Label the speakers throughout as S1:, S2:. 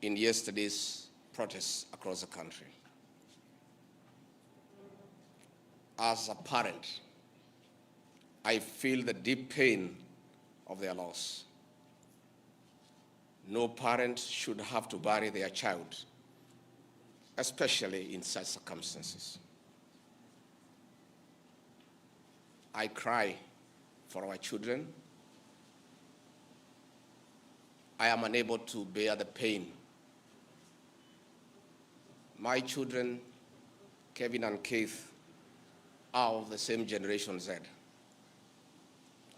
S1: in yesterday's protests across the country. As a parent, I feel the deep pain of their loss. No parent should have to bury their child, especially in such circumstances. I cry for our children. I am unable to bear the pain. My children, Kevin and Keith, are of the same Generation Z.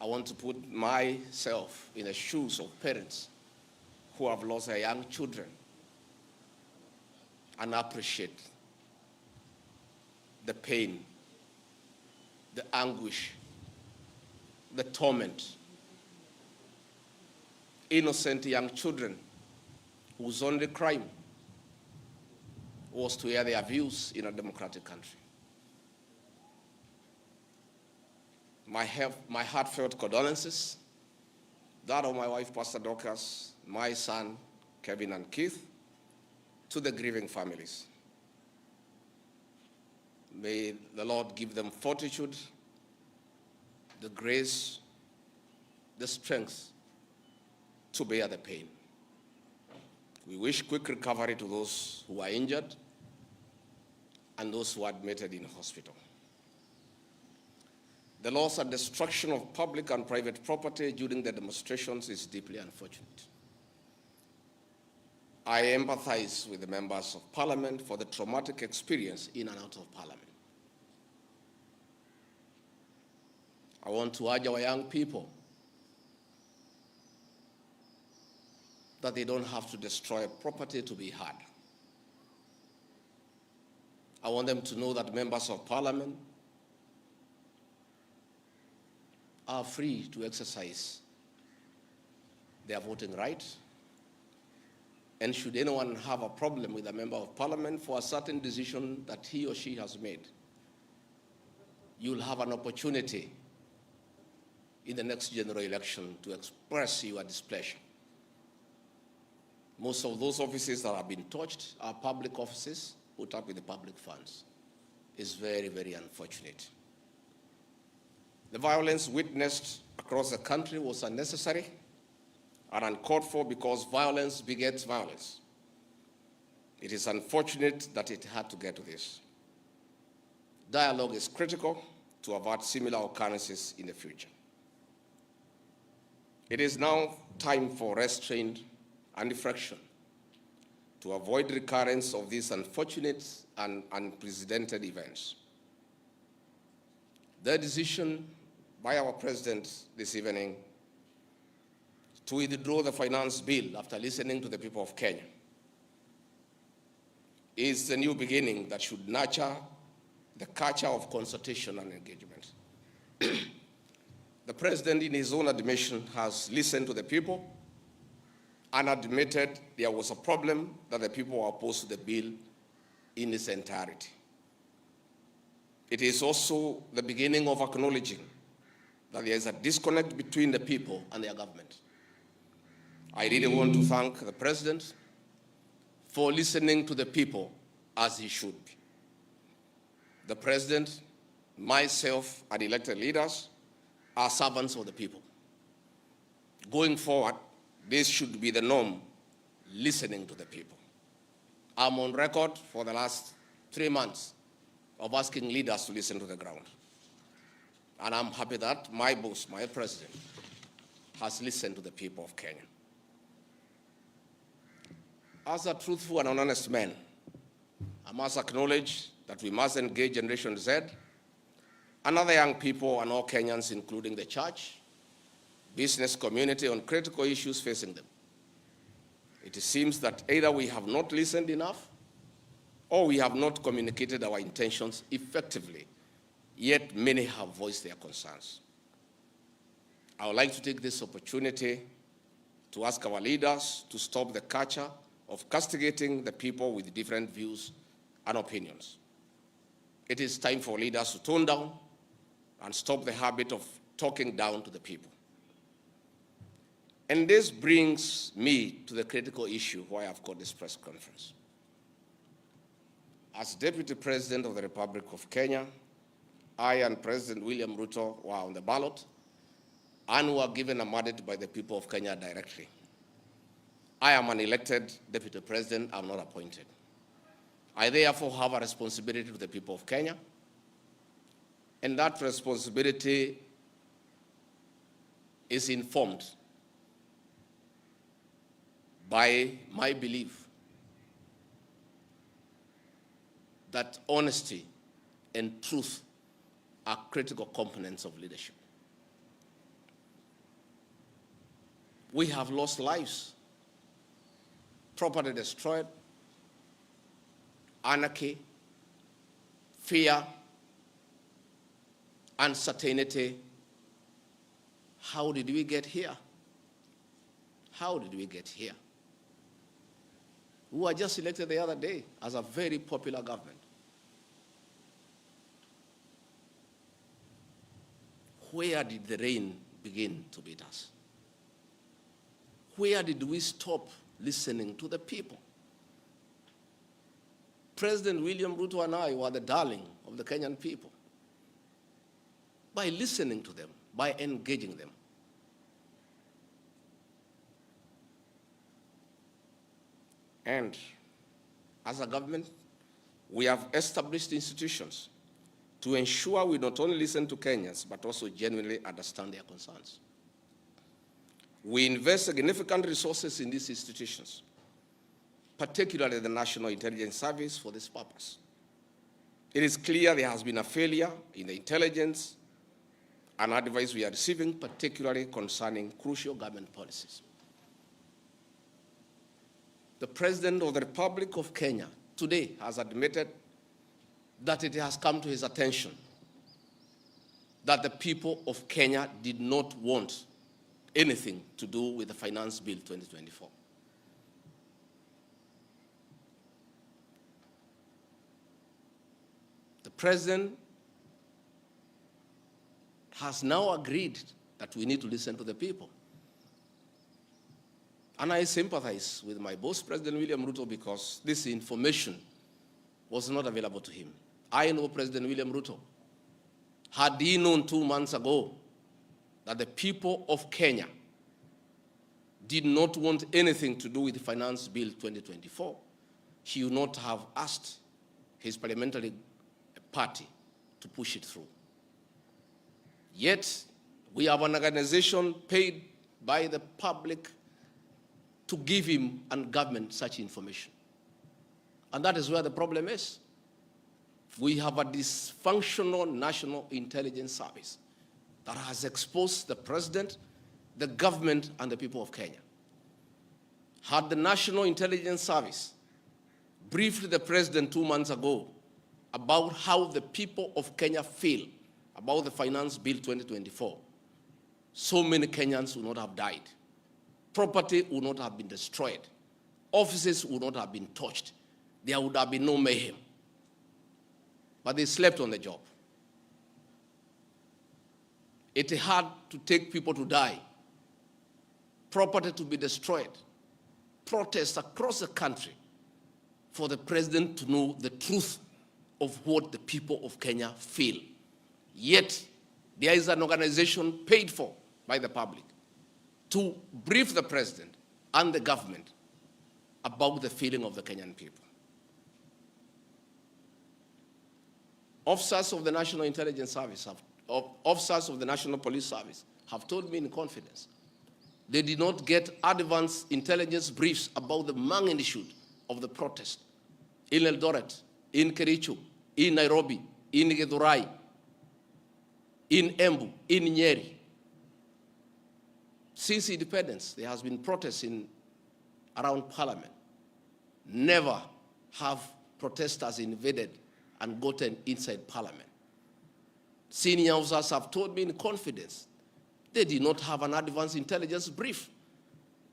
S1: I want to put myself in the shoes of parents who have lost their young children and appreciate the pain, the anguish, the torment. Innocent young children whose only crime was to hear their views in a democratic country. My heartfelt condolences, that of my wife, Pastor Dorcas, my son, Kevin and Keith, to the grieving families. May the Lord give them fortitude, the grace, the strength to bear the pain. We wish quick recovery to those who are injured and those who are admitted in hospital. The loss and destruction of public and private property during the demonstrations is deeply unfortunate. I empathize with the members of Parliament for the traumatic experience in and out of Parliament. I want to urge our young people that they don't have to destroy property to be heard. I want them to know that members of Parliament are free to exercise their voting right. And should anyone have a problem with a member of Parliament for a certain decision that he or she has made, you'll have an opportunity in the next general election to express your displeasure. Most of those offices that have been touched are public offices put up with the public funds. It's very, very unfortunate. The violence witnessed across the country was unnecessary and uncalled for because violence begets violence. It is unfortunate that it had to get to this. Dialogue is critical to avert similar occurrences in the future. It is now time for restraint and reflection to avoid recurrence of these unfortunate and unprecedented events. The decision by our President this evening to withdraw the finance bill after listening to the people of Kenya is the new beginning that should nurture the culture of consultation and engagement. The President, in his own admission, has listened to the people and admitted there was a problem that the people were opposed to the bill in its entirety. It is also the beginning of acknowledging that there is a disconnect between the people and their government. I really want to thank the President for listening to the people as he should be. The President, myself, and elected leaders are servants of the people. Going forward, this should be the norm, listening to the people. I'm on record for the last 3 months of asking leaders to listen to the ground. And I'm happy that my boss, my president, has listened to the people of Kenya. As a truthful and an honest man, I must acknowledge that we must engage Generation Z and other young people and all Kenyans, including the church, business community, on critical issues facing them. It seems that either we have not listened enough or we have not communicated our intentions effectively, yet many have voiced their concerns. I would like to take this opportunity to ask our leaders to stop the culture of castigating the people with different views and opinions. It is time for leaders to tone down and stop the habit of talking down to the people. And this brings me to the critical issue why I've called this press conference. As Deputy President of the Republic of Kenya, I and President William Ruto were on the ballot and were given a mandate by the people of Kenya directly. I am an elected Deputy President, I'm not appointed. I therefore have a responsibility to the people of Kenya, and that responsibility is informed by my belief that honesty and truth are critical components of leadership. We have lost lives, property destroyed, anarchy, fear, uncertainty. How did we get here? How did we get here? We were just elected the other day as a very popular government. Where did the rain begin to beat us? Where did we stop listening to the people? President William Ruto and I were the darling of the Kenyan people by listening to them, by engaging them. And as a government, we have established institutions to ensure we not only listen to Kenyans, but also genuinely understand their concerns. We invest significant resources in these institutions, particularly the National Intelligence Service, for this purpose. It is clear there has been a failure in the intelligence and advice we are receiving, particularly concerning crucial government policies. The President of the Republic of Kenya today has admitted that it has come to his attention that the people of Kenya did not want anything to do with the Finance Bill 2024. The President has now agreed that we need to listen to the people. And I sympathize with my boss, President William Ruto, because this information was not available to him. I know President William Ruto. Had he known 2 months ago that the people of Kenya did not want anything to do with the Finance Bill 2024, he would not have asked his parliamentary party to push it through. Yet, we have an organization paid by the public to give him and government such information. And that is where the problem is. We have a dysfunctional National Intelligence Service that has exposed the president, the government, and the people of Kenya. Had the National Intelligence Service briefed the president 2 months ago about how the people of Kenya feel about the Finance Bill 2024, so many Kenyans would not have died. Property would not have been destroyed. Offices would not have been touched. There would have been no mayhem. But they slept on the job. It had to take people to die, property to be destroyed, protests across the country for the president to know the truth of what the people of Kenya feel. Yet, there is an organization paid for by the public to brief the president and the government about the feeling of the Kenyan people. Officers of the National Intelligence Service, officers of the National Police Service have told me in confidence they did not get advance intelligence briefs about the magnitude of the protest in Eldoret, in Kericho, in Nairobi, in Githurai, in Embu, in Nyeri. Since independence, there has been protests around Parliament. Never have protesters invaded and gotten inside Parliament. Senior officers have told me in confidence they did not have an advance intelligence brief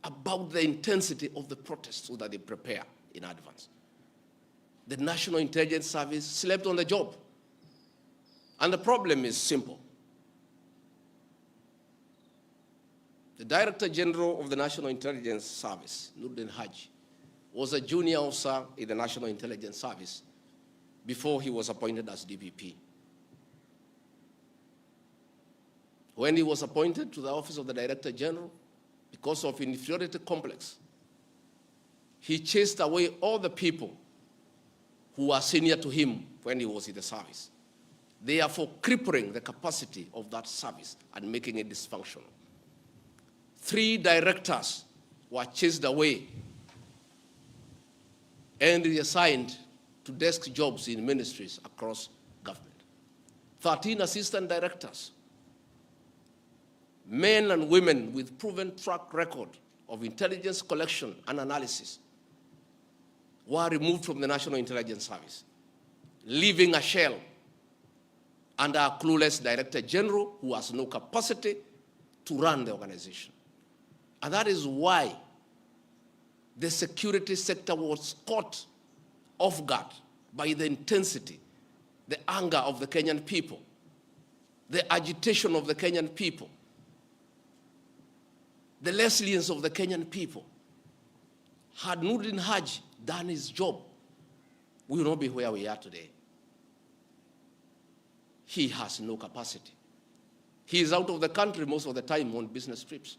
S1: about the intensity of the protests so that they prepare in advance. The National Intelligence Service slept on the job. And the problem is simple. The Director General of the National Intelligence Service, Nuruddin Haji, was a junior officer in the National Intelligence Service before he was appointed as DPP. When he was appointed to the office of the Director General, because of inferiority complex, he chased away all the people who were senior to him when he was in the service, therefore crippling the capacity of that service and making it dysfunctional. 3 directors were chased away and reassigned to desk jobs in ministries across government. 13 assistant directors, men and women with proven track record of intelligence collection and analysis, were removed from the National Intelligence Service, leaving a shell under a clueless Director General who has no capacity to run the organization. And that is why the security sector was caught off guard by the intensity, the anger of the Kenyan people, the agitation of the Kenyan people, the resilience of the Kenyan people. Had Nuruddin Haji done his job, we will not be where we are today. He has no capacity. He is out of the country most of the time on business trips.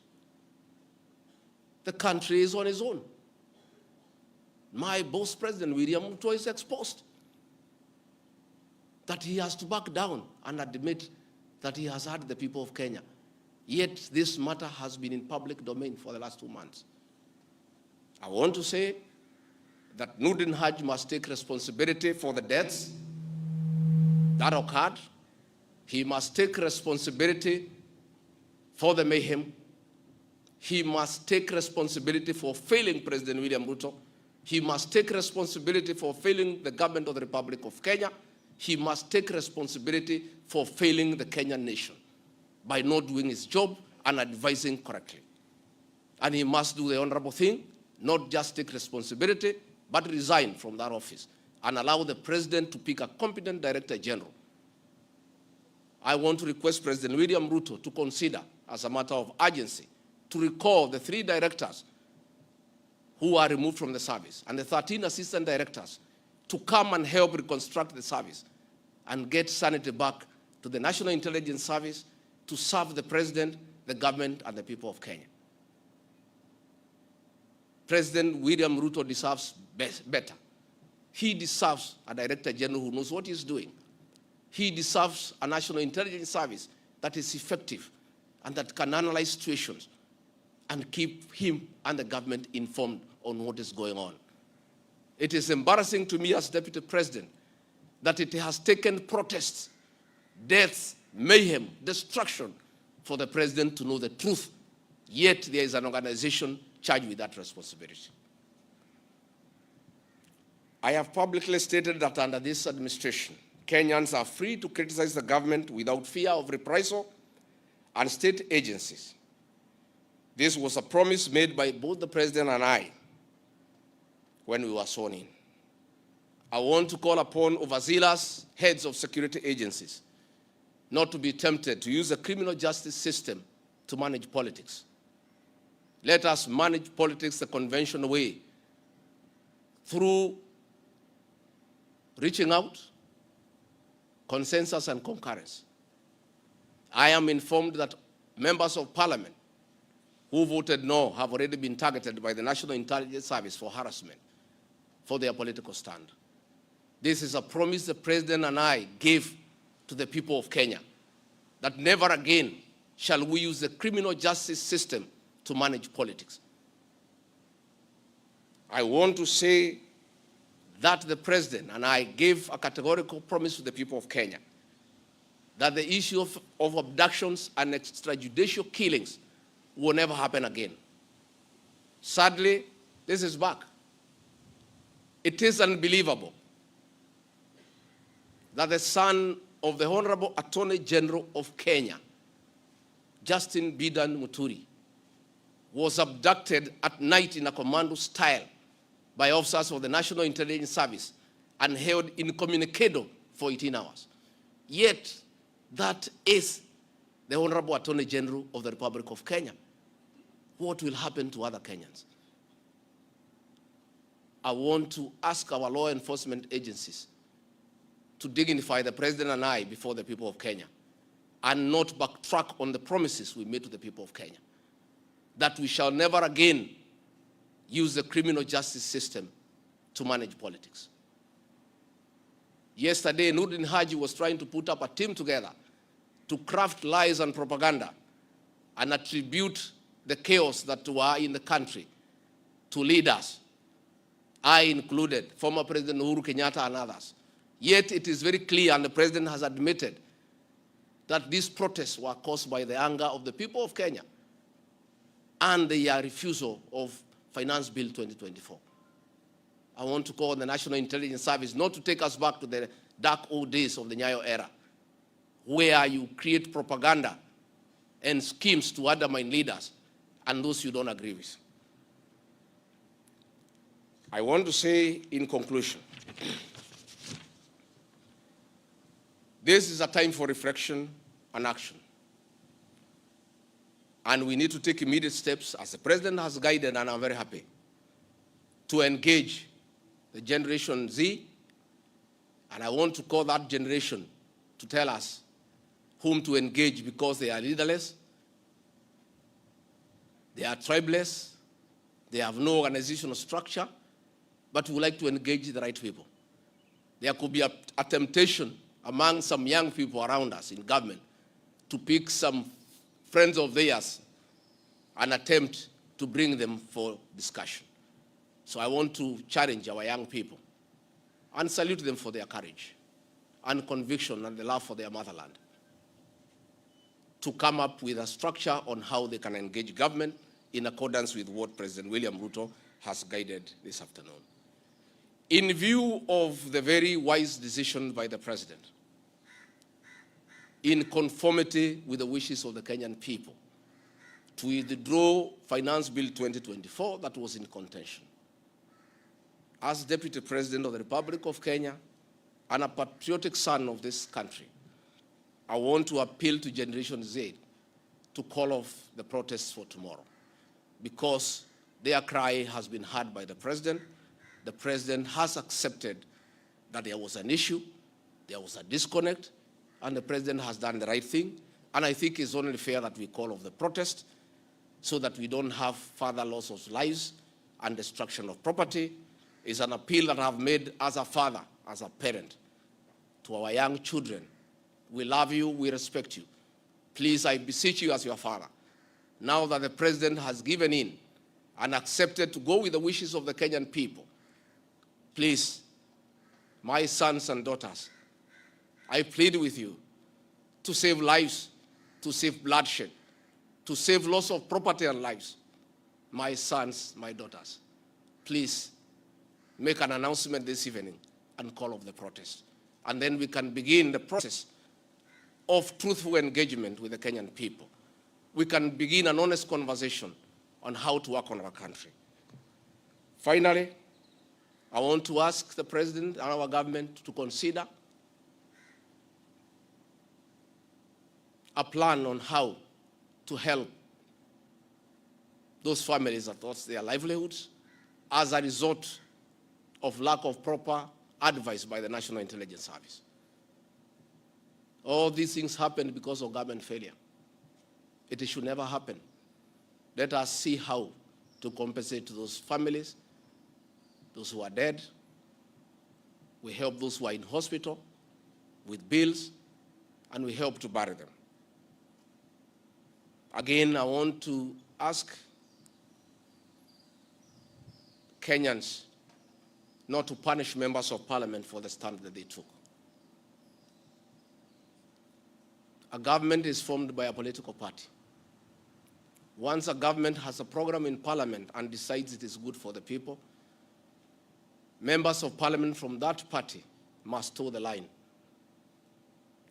S1: The country is on its own. My boss, President William Ruto, is exposed that he has to back down and admit that he has hurt the people of Kenya. Yet this matter has been in public domain for the last 2 months. I want to say that Nuruddin Haji must take responsibility for the deaths that occurred. He must take responsibility for the mayhem. He must take responsibility for failing President William Ruto. He must take responsibility for failing the government of the Republic of Kenya. He must take responsibility for failing the Kenyan nation by not doing his job and advising correctly. And he must do the honorable thing, not just take responsibility, but resign from that office and allow the president to pick a competent Director General. I want to request President William Ruto to consider, as a matter of urgency, to recall the 3 directors who are removed from the service and the 13 assistant directors to come and help reconstruct the service and get sanity back to the National Intelligence Service to serve the president, the government, and the people of Kenya. President William Ruto deserves better. He deserves a Director General who knows what he's doing. He deserves a National Intelligence Service that is effective and that can analyze situations and keep him and the government informed on what is going on. It is embarrassing to me as Deputy President that it has taken protests, deaths, mayhem, destruction for the president to know the truth, yet there is an organization charged with that responsibility. I have publicly stated that under this administration, Kenyans are free to criticize the government without fear of reprisal and state agencies. This was a promise made by both the president and I when we were sworn in. I want to call upon overzealous heads of security agencies not to be tempted to use the criminal justice system to manage politics. Let us manage politics the conventional way, through reaching out, consensus, and concurrence. I am informed that members of parliament who voted no have already been targeted by the National Intelligence Service for harassment for their political stand. This is a promise the president and I gave to the people of Kenya, that never again shall we use the criminal justice system to manage politics. I want to say that the president and I gave a categorical promise to the people of Kenya that the issue of abductions and extrajudicial killings will never happen again. Sadly, this is back. It is unbelievable that the son of the Honorable Attorney General of Kenya, Justin Bidan Muturi, was abducted at night in a commando style by officers of the National Intelligence Service and held incommunicado for 18 hours. Yet, that is the Honorable Attorney General of the Republic of Kenya. what will happen to other Kenyans? I want to ask our law enforcement agencies to dignify the president and I before the people of Kenya and not backtrack on the promises we made to the people of Kenya, that we shall never again use the criminal justice system to manage politics. Yesterday, Nurdin Haji was trying to put up a team together to craft lies and propaganda and attribute the chaos that were in the country to leaders, I included, former President Uhuru Kenyatta and others. Yet it is very clear, and the president has admitted, that these protests were caused by the anger of the people of Kenya and the refusal of Finance Bill 2024. I want to call on the National Intelligence Service not to take us back to the dark old days of the Nyayo era, where you create propaganda and schemes to undermine leaders and those you don't agree with. I want to say in conclusion, this is a time for reflection and action. And we need to take immediate steps, as the president has guided, and I'm very happy, to engage the Generation Z. And I want to call that generation to tell us whom to engage, because they are leaderless, they are tribeless, they have no organizational structure, but we would like to engage the right people. There could be a temptation among some young people around us in government to pick some friends of theirs and attempt to bring them for discussion. So I want to challenge our young people and salute them for their courage and conviction and the love for their motherland to come up with a structure on how they can engage government in accordance with what President William Ruto has guided this afternoon. In view of the very wise decision by the president, in conformity with the wishes of the Kenyan people, to withdraw Finance Bill 2024 that was in contention, as Deputy President of the Republic of Kenya and a patriotic son of this country, I want to appeal to Generation Z to call off the protests for tomorrow, because their cry has been heard by the president. The president has accepted that there was an issue, there was a disconnect, and the president has done the right thing. And I think it's only fair that we call off the protest so that we don't have further loss of lives and destruction of property. It's an appeal that I've made as a father, as a parent, to our young children. We love you, we respect you. Please, I beseech you as your father, now that the president has given in and accepted to go with the wishes of the Kenyan people, please, my sons and daughters, I plead with you to save lives, to save bloodshed, to save loss of property and lives. My sons, my daughters, please make an announcement this evening and call off the protest. And then we can begin the process of truthful engagement with the Kenyan people. We can begin an honest conversation on how to work on our country. Finally, I want to ask the president and our government to consider a plan on how to help those families that lost their livelihoods as a result of lack of proper advice by the National Intelligence Service. All these things happened because of government failure. It should never happen. Let us see how to compensate to those families, those who are dead. We help those who are in hospital with bills, and we help to bury them. Again, I want to ask Kenyans not to punish members of parliament for the stand that they took. A government is formed by a political party. Once a government has a program in parliament and decides it is good for the people, members of parliament from that party must toe the line.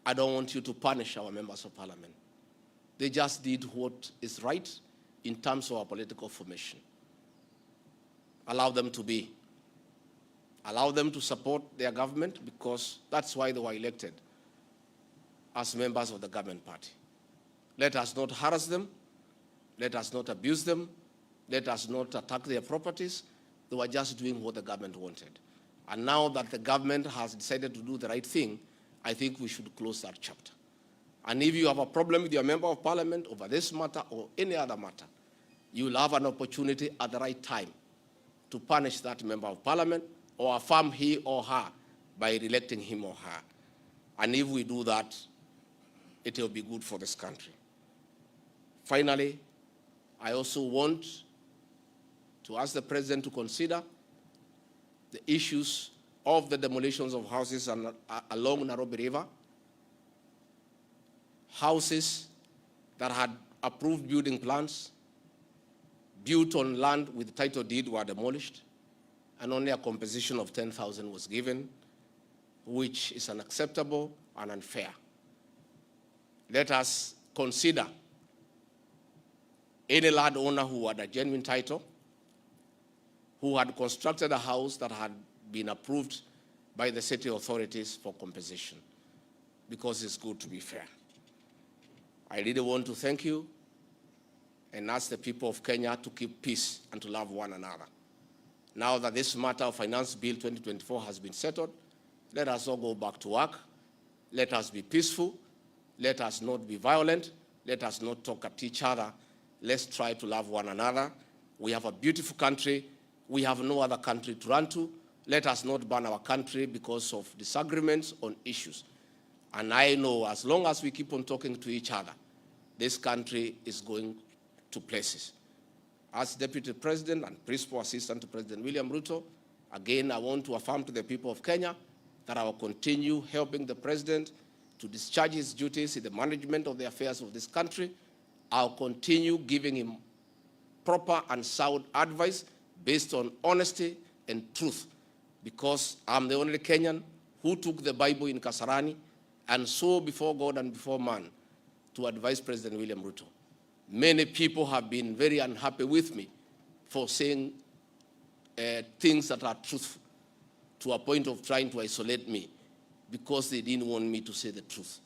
S1: I don't want you to punish our members of parliament. They just did what is right in terms of our political formation. Allow them to be. Allow them to support their government, because that's why they were elected as members of the government party. Let us not harass them. Let us not abuse them. Let us not attack their properties. They were just doing what the government wanted. And now that the government has decided to do the right thing, I think we should close that chapter. And if you have a problem with your member of parliament over this matter or any other matter, you will have an opportunity at the right time to punish that member of parliament or affirm he or her by re-electing him or her. And if we do that, it will be good for this country. Finally, I also want to ask the president to consider the issues of the demolitions of houses along Nairobi River. Houses that had approved building plans, built on land with title deed, were demolished, and only a compensation of 10,000 was given, which is unacceptable and unfair. Let us consider any landowner who had a genuine title, who had constructed a house that had been approved by the city authorities for compensation, because it's good to be fair. I really want to thank you and ask the people of Kenya to keep peace and to love one another. Now that this matter of Finance Bill 2024 has been settled, let us all go back to work. Let us be peaceful. Let us not be violent. Let us not talk at each other. Let's try to love one another. We have a beautiful country. We have no other country to run to. Let us not burn our country because of disagreements on issues. And I know as long as we keep on talking to each other, this country is going to places. As Deputy President and Principal Assistant to President William Ruto, again, I want to affirm to the people of Kenya that I will continue helping the President to discharge his duties in the management of the affairs of this country. I'll continue giving him proper and sound advice based on honesty and truth, because I'm the only Kenyan who took the Bible in Kasarani and swore before God and before man to advise President William Ruto. Many people have been very unhappy with me for saying things that are truthful, to a point of trying to isolate me because they didn't want me to say the truth.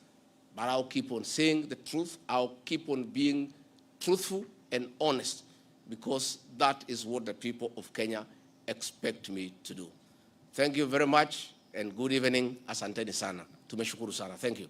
S1: But I'll keep on saying the truth. I'll keep on being truthful and honest, because that is what the people of Kenya expect me to do. Thank you very much and good evening. Asanteni sana. Tumeshukuru sana. Thank you.